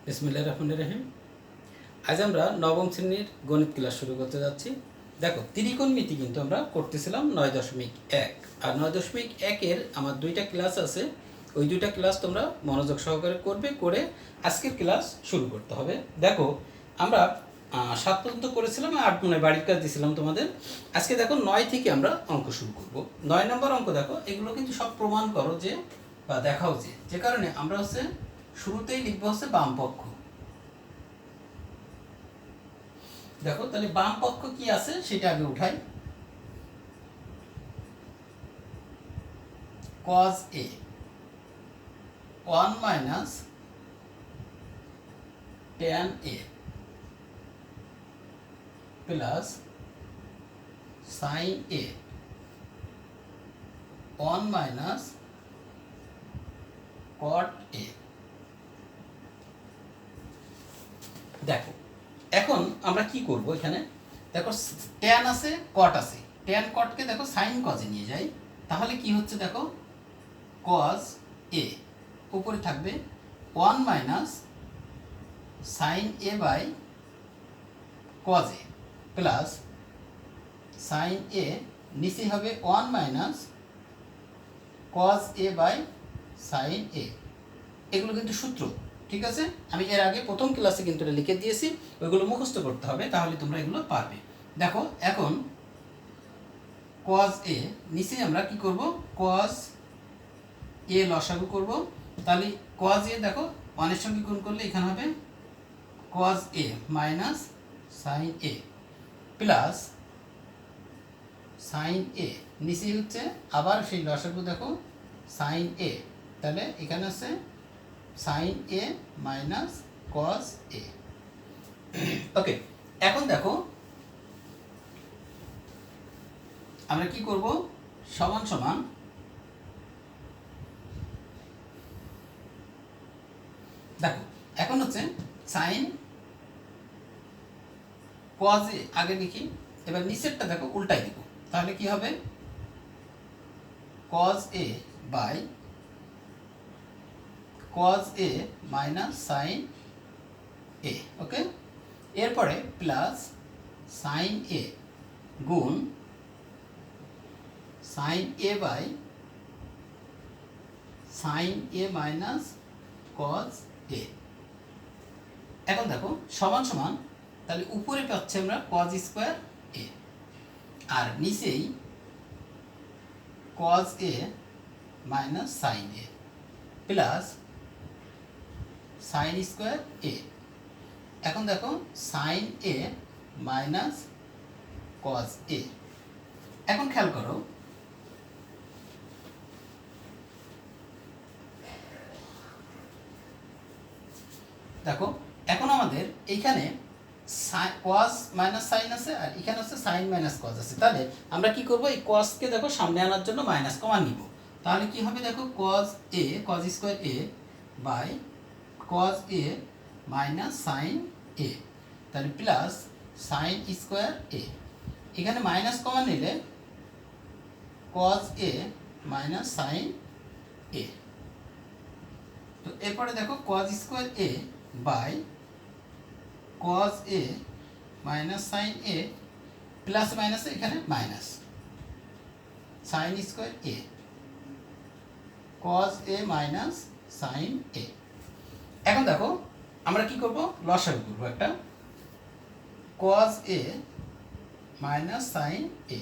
বিসমিল্লাহির রহমানির রহিম। আজ আমরা নবম শ্রেণীর গণিত ক্লাস শুরু করতে যাচ্ছি। দেখো, ত্রিকোণমিতি কিন্তু আমরা করতেছিলাম 9.1, আর 9.1-এর আমার দুইটা ক্লাস আছে। ওই দুইটা ক্লাস তোমরা মনোযোগ সহকারে করবে, করে আজকের ক্লাস শুরু করতে হবে। দেখো, আমরা 7 পর্যন্ত করেছিলাম, 8 মনে বাড়ির কাজ দিয়েছিলাম তোমাদের। আজকে দেখো 9 থেকে আমরা অঙ্ক শুরু করব। 9 নম্বর অঙ্ক দেখো, এগুলো কিন্তু সব প্রমাণ করো যে বা দেখাও যে কারণে আমরা শুরুতেই লিখবো বাম পক্ষ। দেখো, তাহলে বাম পক্ষ কি আছে সেটা আগে উঠাই। cos a 1 minus tan a plus sin a 1 minus cot a। দেখো, এখন আমরা কি করব, এখানে দেখো ট্যান আছে, কট আছে। ট্যান কটকে দেখো সাইন কজে নিয়ে যাই, তাহলে কি হচ্ছে দেখো, কজ এ উপরে থাকবে 1 minus sine A by cos A plus sine A নিচে হবে 1 minus cos A by sine A. এগুলো কিন্তু সূত্র, ঠিক আছে? আমি এর আগে প্রথম ক্লাসে কিন্তু এটা লিখে দিয়েছি, ওইগুলো মুখস্থ করতে হবে, তাহলে তোমরা এগুলো পারবে। দেখো, এখন কজ এ নিচে আমরা কি করব, কজ এ লসাগু করব। তাহলে কজ এ দেখো 1-এর সঙ্গে গুণ করলে এখানে হবে cos A minus sine A plus sine A নিচে হচ্ছে আবার সেই লসাগু দেখো সাইন এ, তাহলে এখানে আছে sine A minus cos A. Okay, এখন দেখো আমরা কি করব, সমান সমান দেখো এখন সাইন কজ এ আগে লিখি, এবার নিচেরটা দেখো উল্টাই দিব, তাহলে কি হবে cos A by cos a minus sine A. Okay, এরপরে প্লাস সাইন এ গুণ sine A by sine A minus cos A. এখন দেখো সমান সমান, তাহলে উপরে পাচ্ছি আমরা কজ স্কোয়ার এ, আর নিচেই cos A minus sine A plus sine square A. এখন দেখো sine A minus cos A. এখন খেয়াল করো, দেখো এখন আমাদের এইখানে কজ মাইনাস সাইন আছে, আর এখানে হচ্ছে সাইন মাইনাস কজ আছে। তাহলে আমরা কি করব, এই কজকে দেখো সামনে আনার জন্য মাইনাস কমান নিব। তাহলে কি হবে দেখো, cos A cos square A by cos A minus sine A, তাহলে প্লাস সাইন স্কোয়ার এ। এখানে মাইনাস কমান নিলে cos A minus sine A. তো এরপরে দেখো cos square A by cos A minus sine A plus মাইনাসে এখানে minus sine square A cos A minus sine A. এখন দেখো আমরা কি করব, লসাগু করব একটা, cos A minus sine A.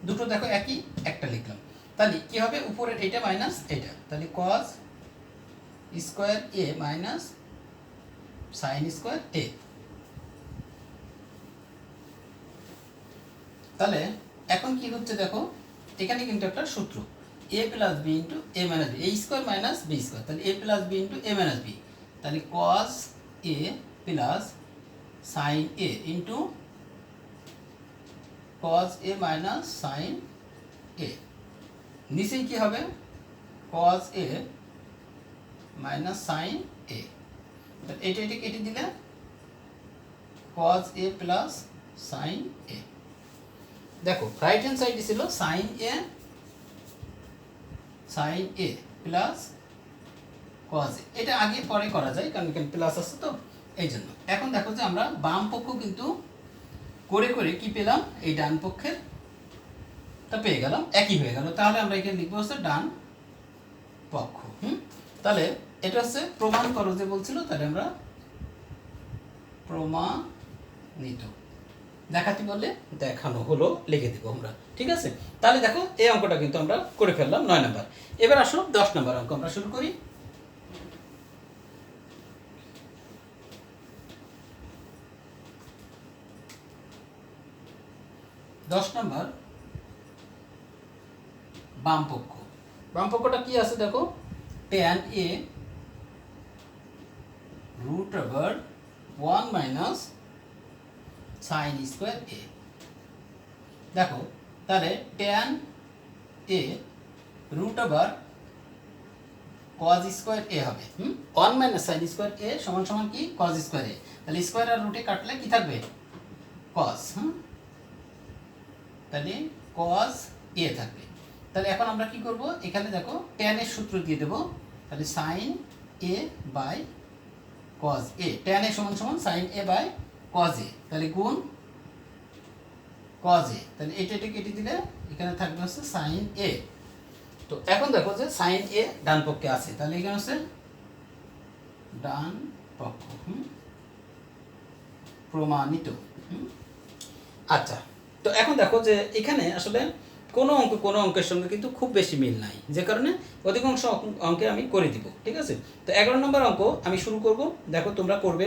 দুটো দেখো একই, একটা লিখলাম, তাহলে কি হবে উপরের এটা মাইনাস এটা, তাহলে cos square A minus sine square A. তাহলে এখন কি হচ্ছে দেখো, এখানে কিন্তু একটা সূত্র, A plus B into A minus B, A square minus B square, তাহলে A plus B into A minus B, তাহলে cos A plus sine A into cos A minus sine A. নিচেই কি হবে, cos A minus sine A, এটা এটা কেটে দিলে cos A plus sine A. দেখো রাইট হ্যান্ড সাইডে ছিল sine A plus cos a, এটা আগে পরে করা যায় কারণ এখানে প্লাস আছে তো। এই জন্য এখন দেখো যে আমরা বাম পক্ষ কিন্তু করে করে কি পেলাম, এই ডান পক্ষের তা পেয়ে গেলাম, একই হয়ে গেল। তাহলে আমরা এখানে লিখবো হচ্ছে ডান পক্ষ। তাহলে এটা হচ্ছে প্রমাণ করো যে বলছিল, তাহলে আমরা প্রমাণিত, দেখাতে বললে দেখানো হলো লিখে দিব আমরা, ঠিক আছে। তাহলে দেখো এই অঙ্কটা কিন্তু আমরা করে ফেললাম 9 নাম্বার। এবার আসো 10 নাম্বার অঙ্ক আমরা শুরু করি। 10 নাম্বার বাম পক্ষ। বাম পক্ষটা কি আছে দেখো, tan a root over 1 minus sin square a। দেখো তাহলে tan a root over cos square a হবে। 1 minus sin square a সমান সমান কি cos square a। তাহলে স্কয়ার আর রুটে কাটলে কি থাকবে, cos। তাহলে cos a থাকবে। তাহলে এখন আমরা কি করব, এখানে দেখো tan এর সূত্র দিয়ে দেব। তাহলে sin a by cos a, tan a সমান সমান sin a by cos a, তাহলে গুণ cos a। তাহলে এটা কেটে দিলে এখানে থাকবে হচ্ছে sin a। তো এখন দেখো যে sin a ডান পক্ষে আছে, তাহলে এখানে হচ্ছে ডান পক্ষ প্রমাণিত। আচ্ছা, তো এখন দেখো যে এখানে আসলে কোনো অঙ্কের সঙ্গে কিন্তু খুব বেশি মিল নাই, যে কারণে অধিকাংশ অঙ্কে আমি করে দিব, ঠিক আছে। তো 11 নম্বর অঙ্ক আমি শুরু করব। দেখো তোমরা করবে,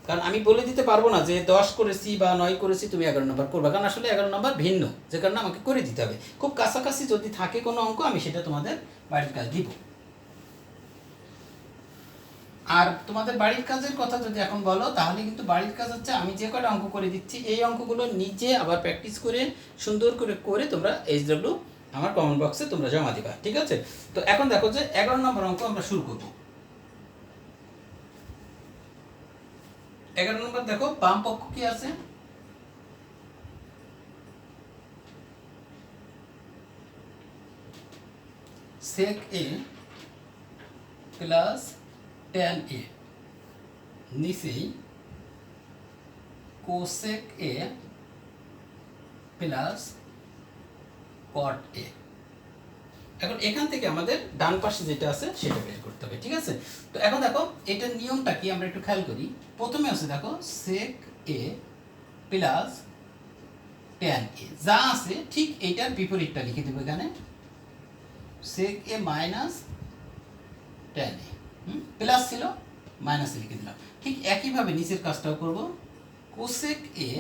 কারণ আমি বলে দিতে পারবো না যে 10 করেছি বা 9 করেছি তুমি 11 নম্বর করবে, কারণ আসলে 11 নম্বর ভিন্ন, যে কারণে আমাকে করে দিতে হবে। খুব কাছাকাছি যদি থাকে কোনো অঙ্ক আমি সেটা তোমাদের বাড়ির কাজ দিব। আর তোমাদের বাড়ির কাজের কথা যদি এখন বলো, তাহলে কিন্তু বাড়ির কাজ হচ্ছে আমি যে কটা অঙ্ক করে দিচ্ছি এই অঙ্কগুলো নিজে আবার প্র্যাকটিস করে সুন্দর করে তোমরা এইচডব্লিউ আমার কমেন্ট বক্সে তোমরা জমা দিবা, ঠিক আছে। তো এখন দেখো যে 11 নম্বর অঙ্ক আমরা শুরু করব। 11 নম্বর দেখো বাম পক্ষ কি আছে, sec a plus tan a, নিচেই cosec a plus cot a। এখন এখান থেকে আমাদের ডান পাশে যেটা আছে সেটা বের করতে হবে, ঠিক আছে। তো এখন দেখো এটার নিয়মটা কি আমরা একটু খেয়াল করি। প্রথমে আছে দেখো sec a plus tan a, যা আছে ঠিক এইটার বিপরীতটা লিখে দেবো এখানে, sec a minus tan a। Plus ছিল মাইনাস লিখে দিলাম। ঠিক একইভাবে নিচের কাজটাও করব, cosec a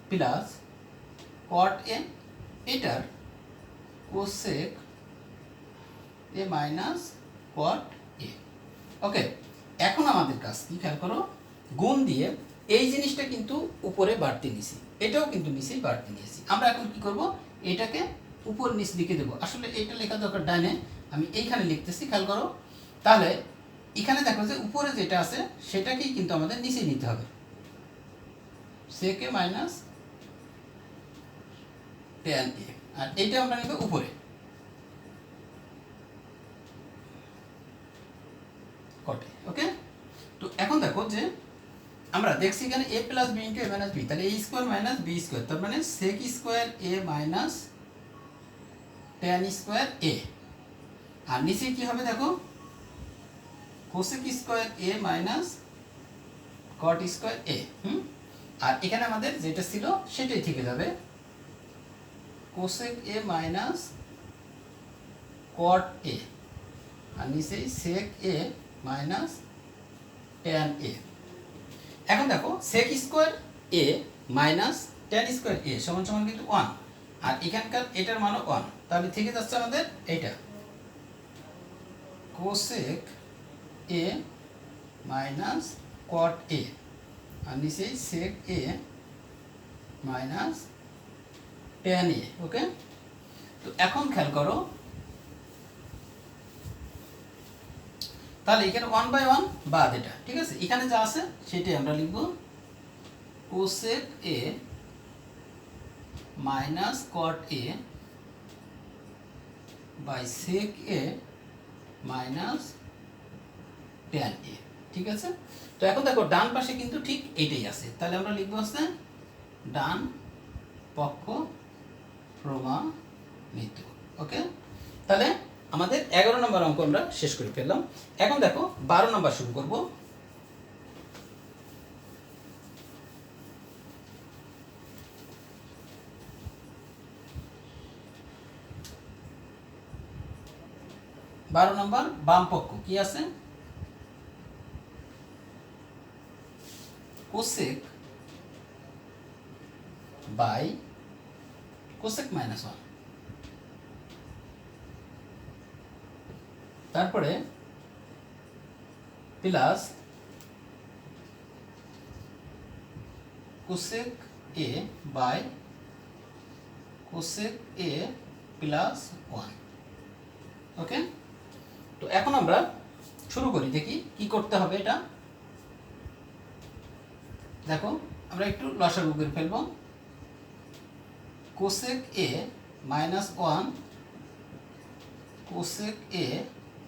plus cot a, এটার cosec a minus cot a। ওকে, এখন আমাদের কাজ কি খেয়াল করো, গুণ দিয়ে এই জিনিসটা কিন্তু উপরে বাড়তি নিছি, এটাও কিন্তু নিচেই বাড়তি নিয়েছি। আমরা এখন কি করব, এটাকে উপর নিচ লিখে দেবো। আসলে এটা লেখা দরকার ডাইনে, আমি এইখানে লিখতেছি, খেয়াল করো। তাহলে এখানে দেখো যে উপরে যেটা আছে সেটাকেই কিন্তু আমাদের নিচে নিতে হবে, sec a minus tan a, আর এইটা আমরা নিব উপরে cot a। ওকে, তো এখন দেখো যে আমরা দেখছি এখানে a plus b into a minus b, তাহলে a square minus b square, তার মানে sec square a minus tan square a। আর নিচে কি হবে দেখো, cosec square a minus cot square a। আর এখানে আমাদের যেটা ছিল সেটাই থেকে যাবে, cosec a minus cot a, আর নিচেই sec a minus tan a। এখন দেখো sec square a minus tan square a সমান সমান কিন্তু 1, আর এখানকার এটার মানও 1, তাহলে থেকে যাচ্ছে আমাদের এইটা cosec a minus cot a, আর নিচেই sec a minus tan a। ওকে, তো এখন খেয়াল করো, তাহলে এখানে 1/1 বাদ এটা, ঠিক আছে। এখানে যা আছে সেটাই আমরা লিখব, cosec a minus cot a by sec a minus tan a। ঠিক আছে। তো এখন দেখো ডান পাশে কিন্তু ঠিক এইটাই আছে, তাহলে আমরা লিখবো হচ্ছে ডান পক্ষ প্রমাণিত। ওকে, তাহলে আমাদের 11 নম্বর অঙ্ক আমরা শেষ করে ফেললাম। এখন দেখো 12 নম্বর শুরু করব। নম্বর বাম পক্ষ কি আছে, কোসেক বাই কোসেক -1, তারপরে plus cosec a by cosec A plus 1। Okay, তো এখন আমরা শুরু করি, দেখি কি করতে হবে। এটা দেখো আমরা একটু লসাগু করে ফেলবো। Cosec A -1 cosec A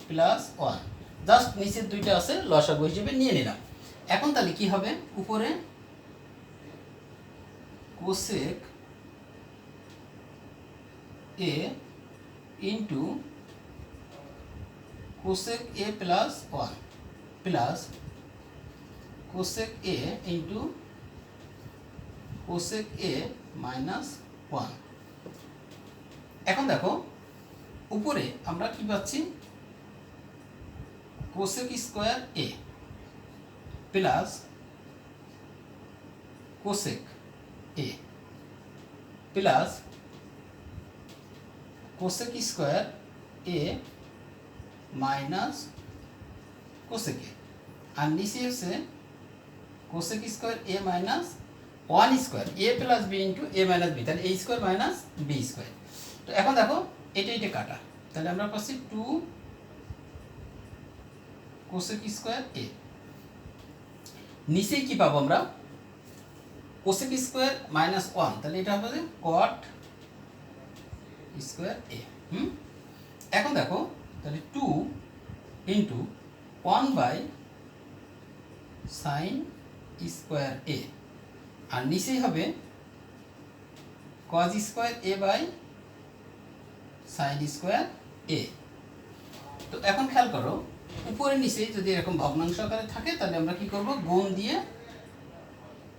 plus 1, just নিচের দুইটা আছে লসাগু হিসেবে নিয়ে নিলাম। এখন তাহলে কি হবে, উপরে cosec A into cosec A plus 1 plus cosec A into cosec A -1। এখন দেখো উপরে আমরা কি পাচ্ছি, cosec square A plus cosec A plus cosec square A minus cosec A, আর নিচে হচ্ছে cosec square A minus 1 square A plus B into A minus B, তাহলে A square minus B square. তো এখন দেখো এটা কাটা, তাহলে আমরা পাচ্ছি 2 কোসেক স্কোয়ার এ। নিচে কি পাবো আমরা, কোসেক স্কোয়ার -1, তাহলে এটা হবে কট স্কোয়ার এ। এখন দেখো তাহলে 2 into 1 by sine square A, আর নিচেই হবে cos square A by sine square A. তো এখন খেয়াল করো উপরে নিচে যদি এরকম ভগ্নাংশ আকারে থাকে তাহলে আমরা কি করব, গুণ দিয়ে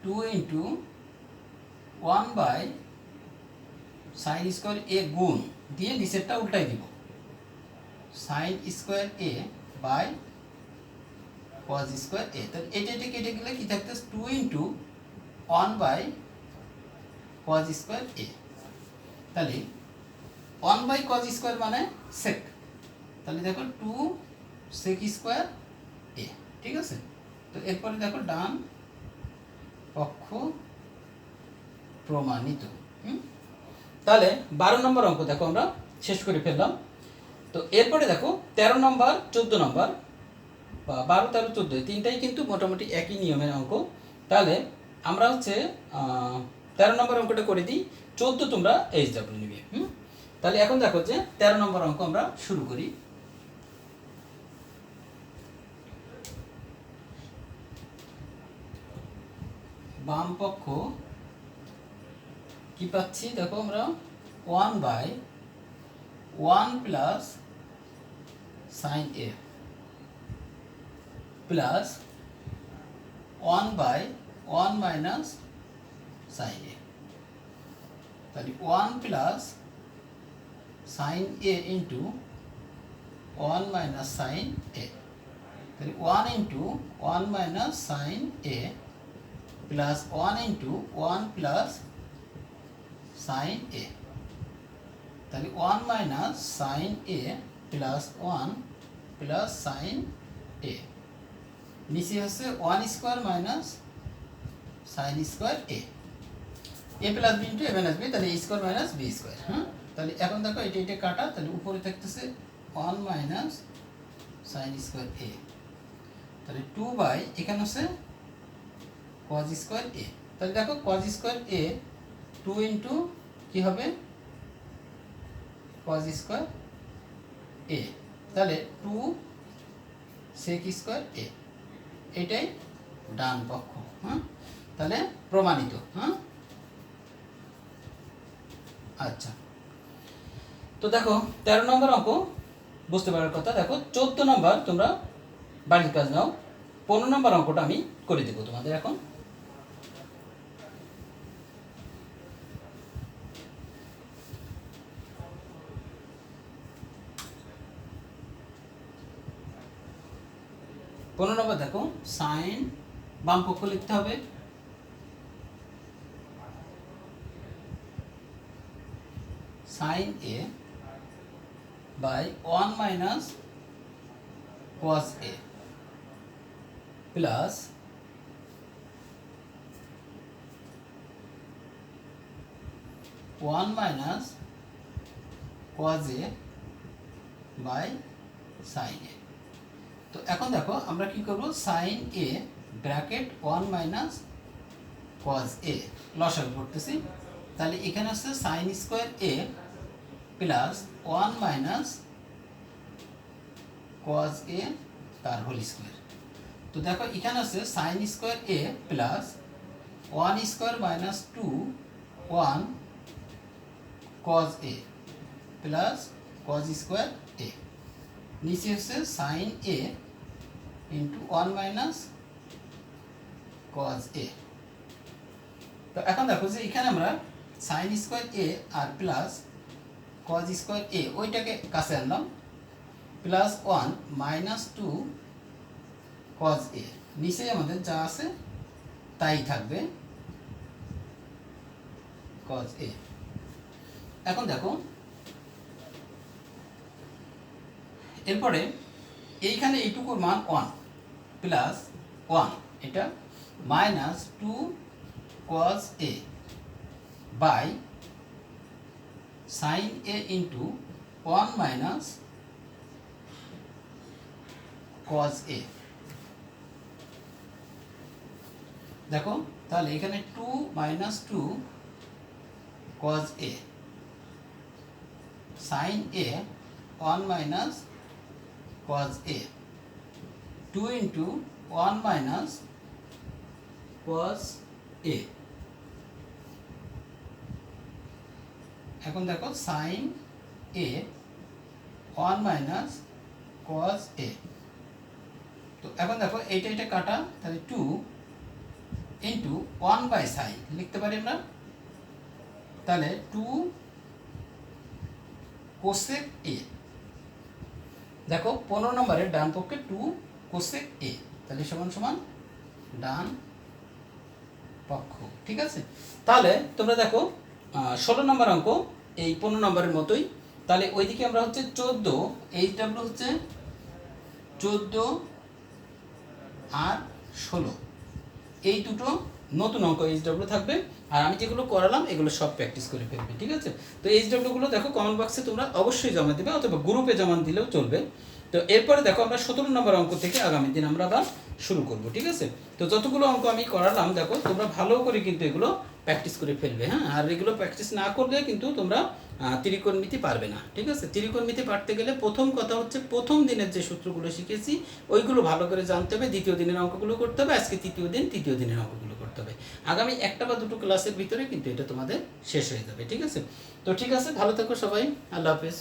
2 into 1 by sine square A গুণ দিয়ে নিচেরটা উল্টাই দিব, sine square A by cos square A. তাহলে এটা কেটে গেলে কি থাকতেছে, 2 into 1 by cos square A. তাহলে 1 বাই কজ স্কোয়ার মানে সেক, তাহলে দেখো 2 সেক স্কোয়ার এ। ঠিক আছে, তো এরপরে দেখো ডান পক্ষ প্রমাণিত। তাহলে 12 নম্বর অঙ্ক দেখো আমরা শেষ করে ফেললাম। তো এরপরে দেখো 13 নম্বর 14 নম্বর বা 12, 13, 14 তিনটাই কিন্তু মোটামুটি একই নিয়মের অঙ্ক। তাহলে আমরা হচ্ছে 13 নম্বর অঙ্কটা করে দিই, 14 তোমরা HW নিবে। তাহলে এখন দেখো যে 13 নম্বর অঙ্ক আমরা শুরু করি। বাম পক্ষ কি পাচ্ছি দেখো আমরা 1 by 1 plus sine A plus 1 by 1 minus sine A, তাহলে 1 plus sine A into 1 minus sine A, তাহলে 1 into 1 minus sine A plus 1 into 1 plus sine A, তাহলে 1 minus sine A plus 1 plus sine A, নিচে হচ্ছে 1 square minus sine square A, A plus B into A minus B, তাহলে A square minus B square. তাহলে এখন দেখো এটা কাটা, তাহলে উপরে থাকতেছে 1 মাইনাস সাইন স্কোয়ার এ, তাহলে 2 বাই এখানে হচ্ছে কজ স্কোয়ার এ, তাহলে দেখো কজ স্কোয়ার এ 2 ইন্টু কী হবে কজ স্কোয়ার এ, তাহলে 2 সেক স্কোয়ার এ। এটাই ডান পক্ষ। হ্যাঁ, তাহলে প্রমাণিত। হ্যাঁ, আচ্ছা, তো দেখো 13 নম্বর অঙ্ক বুঝতে পারার কথা। দেখো 14 নম্বর তোমরা বাড়ির কাজ নাও, 15 নম্বর অঙ্কটা আমি করে দেবো তোমাদের এখন। পনেরো নম্বর দেখো, সাইন বাম পক্ষ লিখতে হবে, sine A by 1 minus cos a plus 1 minus cos a by sine A. তো এখন দেখো আমরা কি করব, sine A bracket 1 minus cos a লসাগু করতেছি। তাহলে এখানে হচ্ছে sine square A plus 1 minus cos a তার হোল স্কোয়ার। তো দেখো এখানে আছে sine square A plus 1 square minus 2 1 cos a plus cos square a, নিচে হচ্ছে sign A into 1 minus cos a। তো এখন দেখো যে এখানে আমরা sign square A R plus cos square এ ওইটাকে কাছে আনলাম, প্লাস 1 মাইনাস 2 cos a, নিচে আমাদের যা আছে তাই থাকবে cos a। এখন দেখো এরপরে এইখানে এইটুকুর মান 1 প্লাস 1 এটা minus 2 cos a by sine A into 1 minus cos a। দেখো তাহলে এখানে 2 minus 2 cos a sine a 1 minus cos a 2 into 1 minus cos a। এখন দেখো sine a 1 minus cos a। তো এখন দেখো এইটা এটা কাটা, তাহলে 2 ইন্টু 1 বাই সাইন লিখতে পারি আমরা, তাহলে 2 কোসেক a। দেখো 15 নম্বরের ডান পক্ষে 2 কোসেক a, তাহলে সমান সমান ডান পক্ষ। ঠিক আছে, তাহলে তোমরা দেখো 16 নম্বর অঙ্ক এই 15 নম্বরের মতোই। তাহলে ওইদিকে আমরা হচ্ছে 14, এইচডব্লিউ হচ্ছে 14 আর 16, এই দুটো নতুন অঙ্ক এইচডব্লিউ থাকবে। আর আমি যেগুলো করালাম এগুলো সব প্র্যাকটিস করে ফেলবে। ঠিক আছে, তো এইচডব্লিউগুলো দেখো কমেন্ট বক্সে তোমরা অবশ্যই জমা দেবে, অথবা গ্রুপে জমা দিলেও চলবে। তো এরপরে দেখো আমরা 17 নম্বর অঙ্ক থেকে আগামী দিন আমরা আবার শুরু করব। ঠিক আছে, তো যতগুলো অঙ্ক আমি করালাম দেখো তোমরা ভালো করে কিন্তু এগুলো প্র্যাকটিস করে ফেলবে। হ্যাঁ, আর এগুলো প্র্যাকটিস না করলে কিন্তু তোমরা ত্রিকোণমিতি পারবে না। ঠিক আছে, ত্রিকোণমিতি পারতে গেলে প্রথম কথা হচ্ছে প্রথম দিনের যে সূত্রগুলো শিখেছি ওইগুলো ভালো করে জানতে হবে, দ্বিতীয় দিনের অঙ্কগুলো করতে হবে, আজকে তৃতীয় দিনের অঙ্কগুলো করতে হবে। আগামী একটা বা দুটো ক্লাসের ভিতরে কিন্তু এটা তোমাদের শেষ হয়ে যাবে। ঠিক আছে, তো ঠিক আছে, ভালো থাকো সবাই, আল্লাহ হাফেজ।